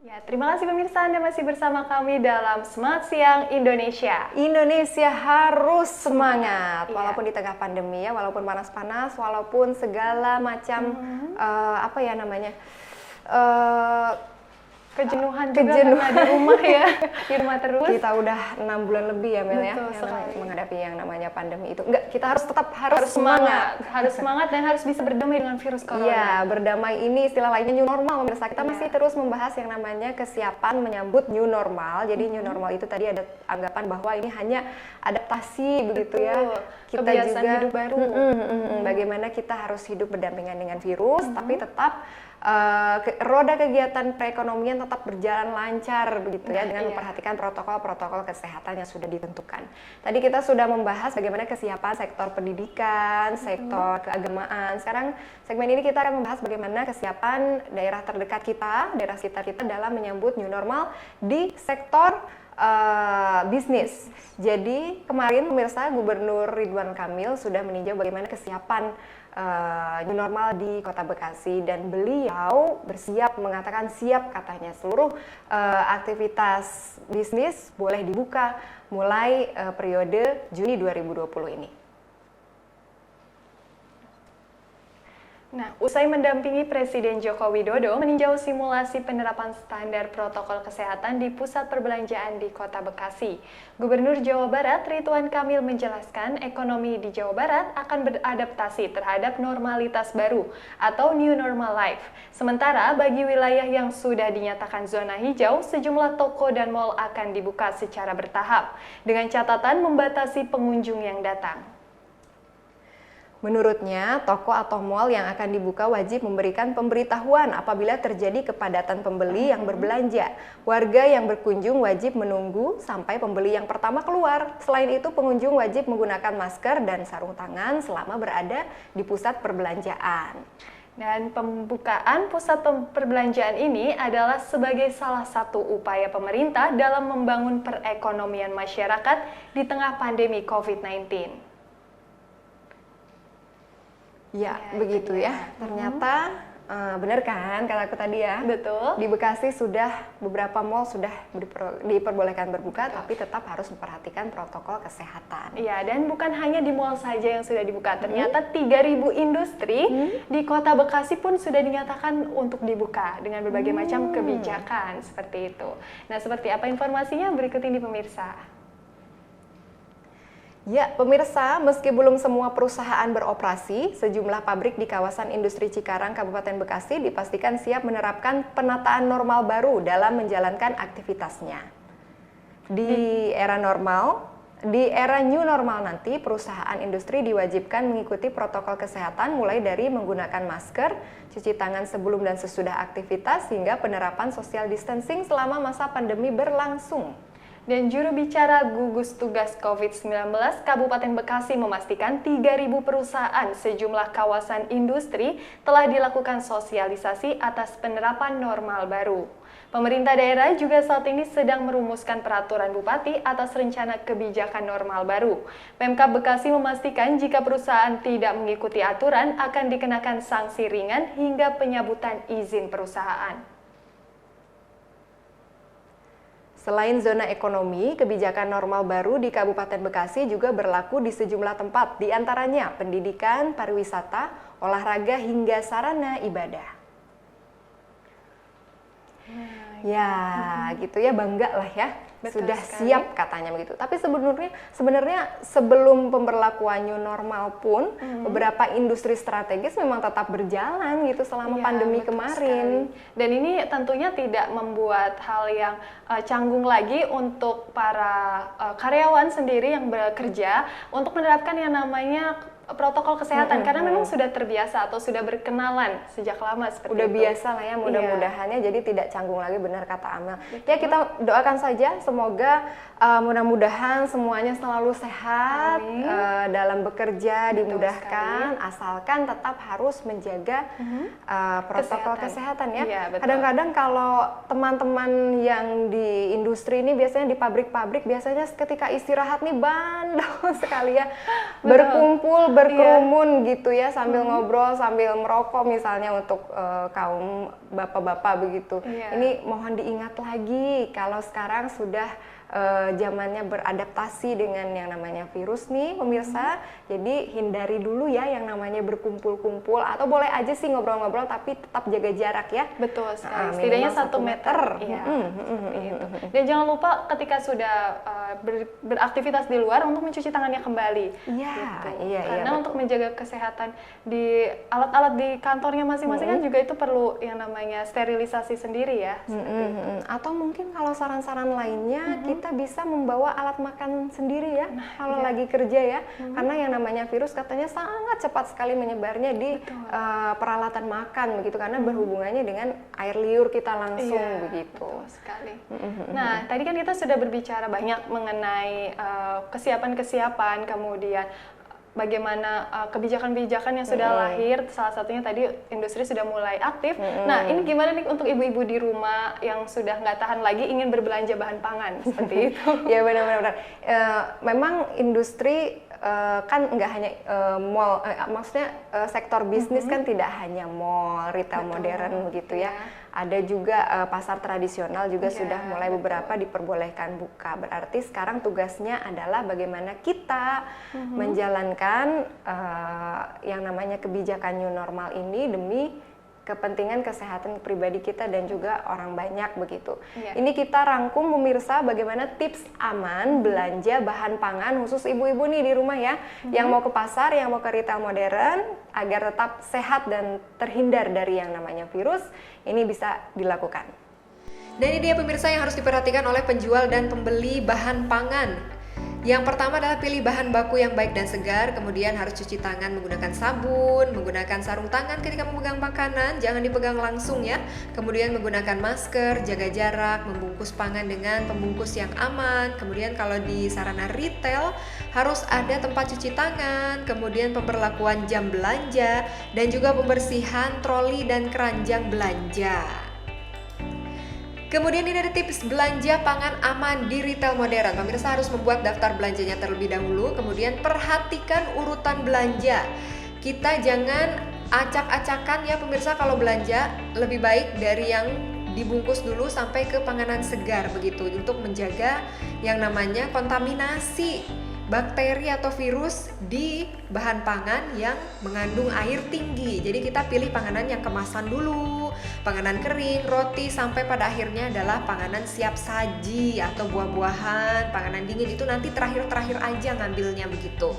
Ya, terima kasih pemirsa, Anda masih bersama kami dalam Semangat Siang Indonesia. Indonesia harus semangat, Iya. walaupun di tengah pandemi ya, walaupun panas-panas, walaupun segala macam apa ya namanya Kejenuhan juga karena di rumah ya, di rumah terus. Kita udah 6 bulan lebih ya Mel ya, menghadapi yang namanya pandemi itu. Enggak, kita harus tetap semangat. Harus semangat dan harus bisa berdamai dengan virus corona. Iya, berdamai ini istilah lainnya new normal pemirsa. Kita masih terus membahas yang namanya kesiapan menyambut new normal. Jadi new normal itu tadi ada anggapan bahwa ini hanya adaptasi begitu ya. Kita kebiasaan juga hidup baru. Bagaimana kita harus hidup berdampingan dengan virus, tapi tetap roda kegiatan perekonomian tetap berjalan lancar begitu ya, dengan memperhatikan protokol-protokol kesehatan yang sudah ditentukan. Tadi kita sudah membahas bagaimana kesiapan sektor pendidikan, sektor keagamaan. Sekarang segmen ini kita akan membahas bagaimana kesiapan daerah terdekat kita, daerah sekitar kita dalam menyambut new normal di sektor bisnis. Jadi kemarin pemirsa, Gubernur Ridwan Kamil sudah meninjau bagaimana kesiapan new normal di Kota Bekasi, dan beliau bersiap, mengatakan siap katanya seluruh aktivitas bisnis boleh dibuka mulai periode Juni 2020 ini. Nah, usai mendampingi Presiden Joko Widodo meninjau simulasi penerapan standar protokol kesehatan di pusat perbelanjaan di Kota Bekasi, Gubernur Jawa Barat Ridwan Kamil menjelaskan ekonomi di Jawa Barat akan beradaptasi terhadap normalitas baru atau new normal life. Sementara bagi wilayah yang sudah dinyatakan zona hijau, sejumlah toko dan mal akan dibuka secara bertahap dengan catatan membatasi pengunjung yang datang. Menurutnya, toko atau mal yang akan dibuka wajib memberikan pemberitahuan apabila terjadi kepadatan pembeli yang berbelanja. Warga yang berkunjung wajib menunggu sampai pembeli yang pertama keluar. Selain itu, pengunjung wajib menggunakan masker dan sarung tangan selama berada di pusat perbelanjaan. Dan pembukaan pusat perbelanjaan ini adalah sebagai salah satu upaya pemerintah dalam membangun perekonomian masyarakat di tengah pandemi COVID-19. Ya, begitu ya. Ternyata benar kan kata aku tadi ya? Betul. Di Bekasi sudah beberapa mal sudah diperbolehkan berbuka, tapi tetap harus memperhatikan protokol kesehatan. Iya, dan bukan hanya di mal saja yang sudah dibuka. Ternyata 3.000 industri di Kota Bekasi pun sudah dinyatakan untuk dibuka dengan berbagai macam kebijakan seperti itu. Nah, seperti apa informasinya berikut ini pemirsa. Ya, pemirsa, meski belum semua perusahaan beroperasi, sejumlah pabrik di kawasan industri Cikarang, Kabupaten Bekasi dipastikan siap menerapkan penataan normal baru dalam menjalankan aktivitasnya. Di era new normal nanti, perusahaan industri diwajibkan mengikuti protokol kesehatan mulai dari menggunakan masker, cuci tangan sebelum dan sesudah aktivitas, hingga penerapan social distancing selama masa pandemi berlangsung. Dan juru bicara gugus tugas COVID-19 Kabupaten Bekasi memastikan 3.000 perusahaan sejumlah kawasan industri telah dilakukan sosialisasi atas penerapan normal baru. Pemerintah daerah juga saat ini sedang merumuskan peraturan bupati atas rencana kebijakan normal baru. Pemkab Bekasi memastikan jika perusahaan tidak mengikuti aturan akan dikenakan sanksi ringan hingga penyabutan izin perusahaan. Selain zona ekonomi, kebijakan normal baru di Kabupaten Bekasi juga berlaku di sejumlah tempat, di antaranya pendidikan, pariwisata, olahraga, hingga sarana ibadah. Gitu ya, bangga lah ya. Betul sudah sekali. Siap katanya begitu. Tapi sebenarnya sebelum pemberlakuan new normal pun beberapa industri strategis memang tetap berjalan gitu selama pandemi kemarin. Sekali. Dan ini tentunya tidak membuat hal yang canggung lagi untuk para karyawan sendiri yang bekerja untuk menerapkan yang namanya protokol kesehatan karena memang sudah terbiasa atau sudah berkenalan sejak lama seperti udah itu. Biasa lah ya, mudah-mudahannya jadi tidak canggung lagi, benar kata Amel. Ya, kita doakan saja semoga mudah-mudahan semuanya selalu sehat, dalam bekerja dimudahkan, asalkan tetap harus menjaga protokol kesehatan ya. Kadang-kadang kalau teman-teman yang di industri ini biasanya di pabrik-pabrik biasanya ketika istirahat nih bandel sekali ya, berkumpul berkerumun gitu ya, sambil ngobrol, sambil merokok misalnya untuk kaum bapak-bapak begitu. Ini mohon diingat lagi kalau sekarang sudah zamannya beradaptasi dengan yang namanya virus nih pemirsa. Jadi hindari dulu ya yang namanya berkumpul-kumpul, atau boleh aja sih ngobrol-ngobrol tapi tetap jaga jarak ya. Betul sekali, setidaknya 1 meter. Iya. Gitu. Dan jangan lupa ketika sudah beraktivitas di luar untuk mencuci tangannya kembali. Iya, gitu. iya. Karena untuk menjaga kesehatan di alat-alat di kantornya masing-masing kan juga itu perlu yang namanya sterilisasi sendiri ya. Atau mungkin kalau saran-saran lainnya kita bisa membawa alat makan sendiri ya, kalau lagi kerja ya, karena yang namanya virus katanya sangat cepat sekali menyebarnya di peralatan makan begitu, karena berhubungannya dengan air liur kita langsung begitu. Betul sekali. Nah, tadi kan kita sudah berbicara banyak mengenai kesiapan-kesiapan, kemudian bagaimana kebijakan-kebijakan yang sudah lahir, salah satunya tadi industri sudah mulai aktif. Nah, ini gimana nih untuk ibu-ibu di rumah yang sudah nggak tahan lagi ingin berbelanja bahan pangan seperti itu? Ya benar-benar. Memang industri kan nggak hanya mall, maksudnya sektor bisnis kan tidak hanya mall, retail modern begitu ya. Ada juga pasar tradisional juga sudah mulai beberapa diperbolehkan buka. Berarti sekarang tugasnya adalah bagaimana kita menjalankan yang namanya kebijakan new normal ini demi kepentingan kesehatan pribadi kita dan juga orang banyak begitu. Ini kita rangkum pemirsa bagaimana tips aman belanja bahan pangan khusus ibu-ibu nih di rumah ya, yang mau ke pasar, yang mau ke retail modern agar tetap sehat dan terhindar dari yang namanya virus, ini bisa dilakukan. Dan ini dia pemirsa yang harus diperhatikan oleh penjual dan pembeli bahan pangan. Yang pertama adalah pilih bahan baku yang baik dan segar, kemudian harus cuci tangan menggunakan sabun, menggunakan sarung tangan ketika memegang makanan, jangan dipegang langsung ya. Kemudian menggunakan masker, jaga jarak, membungkus pangan dengan pembungkus yang aman. Kemudian kalau di sarana retail harus ada tempat cuci tangan, kemudian pemberlakuan jam belanja, dan juga pembersihan troli dan keranjang belanja. Kemudian ini ada tips belanja pangan aman di retail modern. Pemirsa harus membuat daftar belanjanya terlebih dahulu, kemudian perhatikan urutan belanja. Kita jangan acak-acakan ya pemirsa kalau belanja, lebih baik dari yang dibungkus dulu sampai ke panganan segar begitu, untuk menjaga yang namanya kontaminasi bakteri atau virus di bahan pangan yang mengandung air tinggi. Jadi kita pilih panganan yang kemasan dulu, panganan kering, roti, sampai pada akhirnya adalah panganan siap saji atau buah-buahan, panganan dingin itu nanti terakhir-terakhir aja ngambilnya begitu.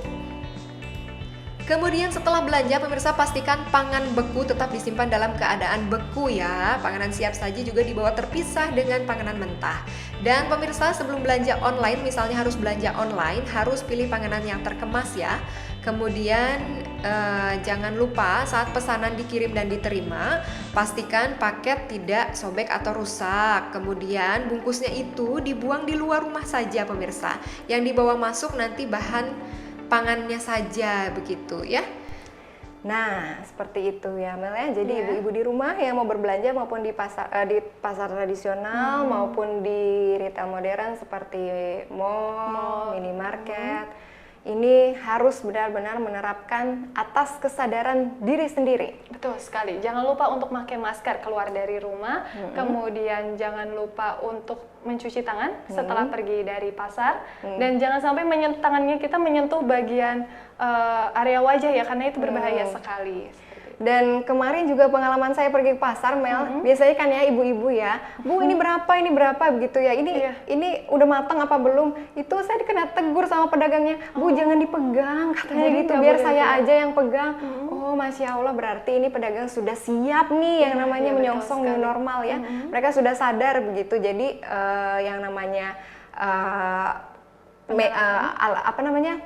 Kemudian setelah belanja pemirsa pastikan pangan beku tetap disimpan dalam keadaan beku ya. Panganan siap saji juga dibawa terpisah dengan panganan mentah. Dan pemirsa sebelum belanja online, misalnya harus belanja online, harus pilih panganan yang terkemas ya. Kemudian jangan lupa saat pesanan dikirim dan diterima, pastikan paket tidak sobek atau rusak. Kemudian bungkusnya itu dibuang di luar rumah saja pemirsa. Yang dibawa masuk nanti bahan pangannya saja begitu ya. Nah, seperti itu ya Mel ya. Jadi ibu-ibu di rumah yang mau berbelanja maupun di pasar tradisional maupun di retail modern seperti mall, minimarket, ini harus benar-benar menerapkan atas kesadaran diri sendiri. Betul sekali. Jangan lupa untuk pakai masker keluar dari rumah. Kemudian jangan lupa untuk mencuci tangan setelah pergi dari pasar. Dan jangan sampai tangannya kita menyentuh bagian area wajah ya, karena itu berbahaya sekali. Dan kemarin juga pengalaman saya pergi ke pasar, Mel. Biasanya kan ya ibu-ibu ya, Bu ini berapa begitu ya. Ini udah matang apa belum? Itu saya kena tegur sama pedagangnya. Bu jangan dipegang katanya gitu, biar saya aja yang pegang. Oh Masya Allah, berarti ini pedagang sudah siap nih yang namanya menyongsong new normal ya. Mereka sudah sadar begitu. Jadi yang namanya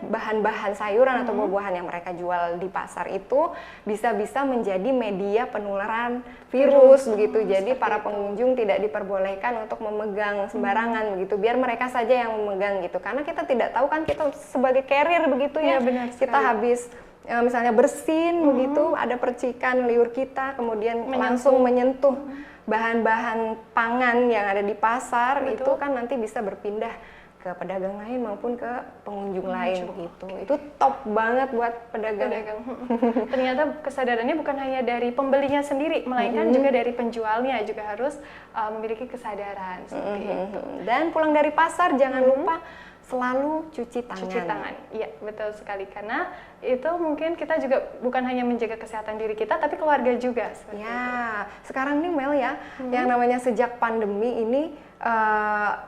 bahan-bahan sayuran atau buah-buahan yang mereka jual di pasar itu bisa menjadi media penularan virus begitu. Jadi para pengunjung tidak diperbolehkan untuk memegang sembarangan begitu, biar mereka saja yang memegang gitu, karena kita tidak tahu kan kita sebagai carrier begitu ya, kita habis misalnya bersin begitu, ada percikan liur kita kemudian langsung menyentuh bahan-bahan pangan yang ada di pasar, itu kan nanti bisa berpindah ke pedagang lain maupun ke pengunjung lain begitu. Itu top banget buat pedagang. Ternyata kesadarannya bukan hanya dari pembelinya sendiri, melainkan juga dari penjualnya juga harus memiliki kesadaran seperti itu. Dan pulang dari pasar jangan lupa selalu cuci tangan. Cuci tangan, iya betul sekali, karena itu mungkin kita juga bukan hanya menjaga kesehatan diri kita, tapi keluarga juga. Ya, sekarang nih Mel ya, yang namanya sejak pandemi ini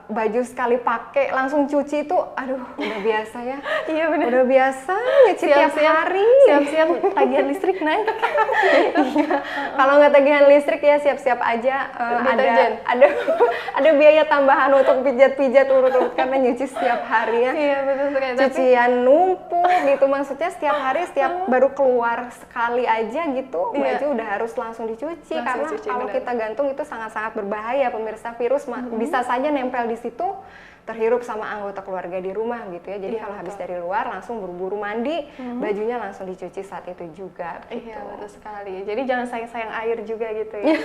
baju sekali pakai langsung cuci itu, aduh udah biasa ya. Iya benar. Udah biasa nyuci tiap hari. Siap-siap tagihan listrik naik. Iya. Kalau nggak tagihan listrik ya siap-siap aja ada biaya tambahan untuk pijat-pijat urut-urut karena nyuci setiap hari ya. Iya betul sekali. Cucian numpuk gitu, maksudnya setiap hari baru keluar sekali aja gitu baju udah harus langsung dicuci karena kalau kita gantung itu sangat-sangat berbahaya pemirsa. Virus bisa saja nempel di situ, terhirup sama anggota keluarga di rumah gitu ya. Jadi kalau habis dari luar langsung buru-buru mandi, bajunya langsung dicuci saat itu juga gitu. Iya betul sekali. Jadi jangan sayang-sayang air juga gitu ya.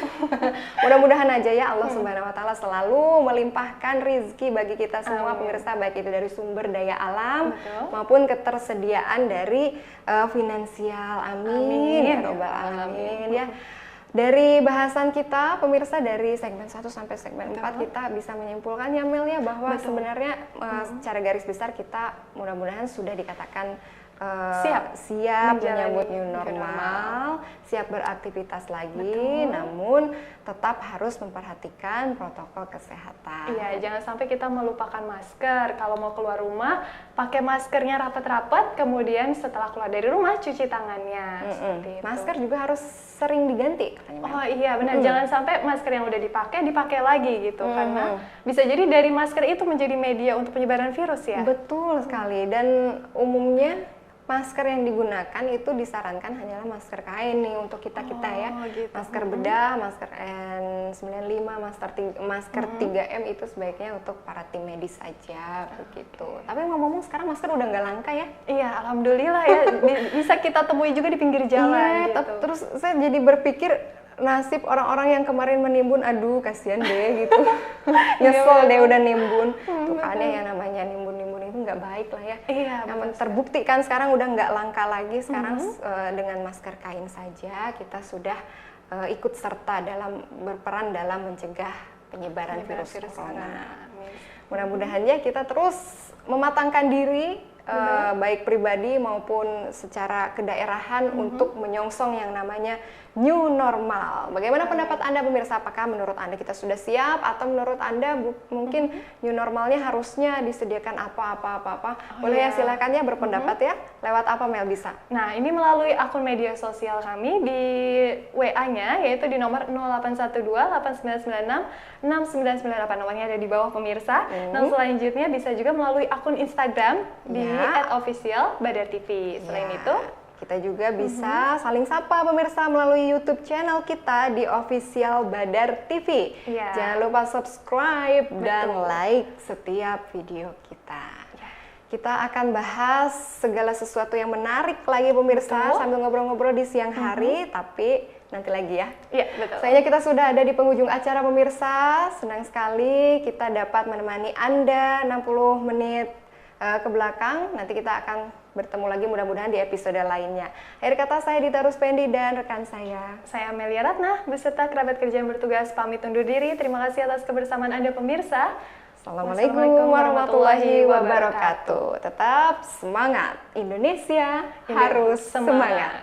Mudah-mudahan aja ya Allah Subhanahu wa taala selalu melimpahkan rizki bagi kita semua pemirsa, baik itu dari sumber daya alam maupun ketersediaan dari finansial. Amin ya robbal alamin ya. Dari bahasan kita, pemirsa, dari segmen 1 sampai segmen 4 kita bisa menyimpulkan ya Mel ya bahwa sebenarnya secara garis besar kita mudah-mudahan sudah dikatakan siap menyambut new normal, siap beraktivitas lagi, namun tetap harus memperhatikan protokol kesehatan. Iya, jangan sampai kita melupakan masker. Kalau mau keluar rumah, pakai maskernya rapat-rapat, kemudian setelah keluar dari rumah cuci tangannya. Masker juga harus sering diganti katanya. Oh iya benar, jangan sampai masker yang udah dipakai lagi gitu, karena bisa jadi dari masker itu menjadi media untuk penyebaran virus ya. Betul sekali, dan umumnya masker yang digunakan itu disarankan hanyalah masker kain nih untuk kita-kita ya. Gitu. Masker bedah, masker N95, masker 3M itu sebaiknya untuk para tim medis saja begitu. Tapi ngomong-ngomong sekarang masker udah nggak langka ya? Iya, alhamdulillah ya. Bisa kita temui juga di pinggir jalan gitu. Terus saya jadi berpikir nasib orang-orang yang kemarin menimbun, aduh kasihan deh gitu. Nyesel deh udah nimbun. Tuh kan ya, yang namanya nimbun-nimbun itu nggak baik lah ya. Iya, namun terbukti kan sekarang udah nggak langka lagi. Sekarang dengan masker kain saja kita sudah ikut serta dalam berperan dalam mencegah penyebaran virus corona. Mudah-mudahan ya kita terus mematangkan diri baik pribadi maupun secara kedaerahan untuk menyongsong yang namanya new normal. Bagaimana pendapat Anda pemirsa? Apakah menurut Anda kita sudah siap atau menurut Anda mungkin new normalnya harusnya disediakan apa? Boleh ya, silakan ya berpendapat ya. Lewat apa Mel bisa? Nah, ini melalui akun media sosial kami di WA-nya yaitu di nomor 0812-8996-6998. Nomornya ada di bawah pemirsa. Dan selanjutnya bisa juga melalui akun Instagram di @officialbadartv. Selain itu, kita juga bisa saling sapa pemirsa melalui YouTube channel kita di Official Badar TV. Jangan lupa subscribe dan like setiap video kita. Kita akan bahas segala sesuatu yang menarik lagi pemirsa sambil ngobrol-ngobrol di siang hari, tapi nanti lagi ya. Iya, betul. Sayangnya kita sudah ada di penghujung acara pemirsa. Senang sekali kita dapat menemani Anda 60 menit ke belakang. Nanti kita akan bertemu lagi mudah-mudahan di episode lainnya. Akhir kata saya Dita Ruspendi dan rekan saya Amelia Ratna beserta kerabat kerja yang bertugas pamit undur diri. Terima kasih atas kebersamaan Anda pemirsa. Assalamualaikum warahmatullahi wabarakatuh. Tetap semangat, Indonesia harus semangat.